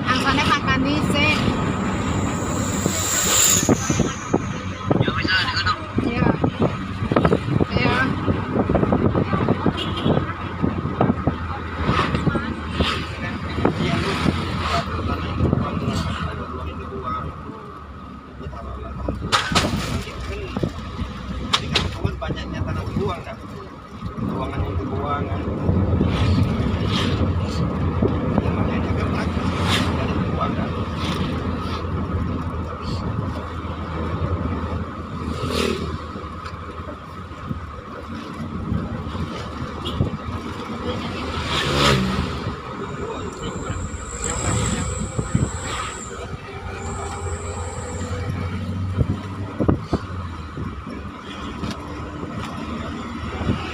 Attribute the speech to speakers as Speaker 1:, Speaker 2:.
Speaker 1: Angsane makan dhisik.
Speaker 2: Ya wis nek ngono.
Speaker 1: Iya. Iya.
Speaker 2: Banyaknya tanah buang kan, buangan itu buangan.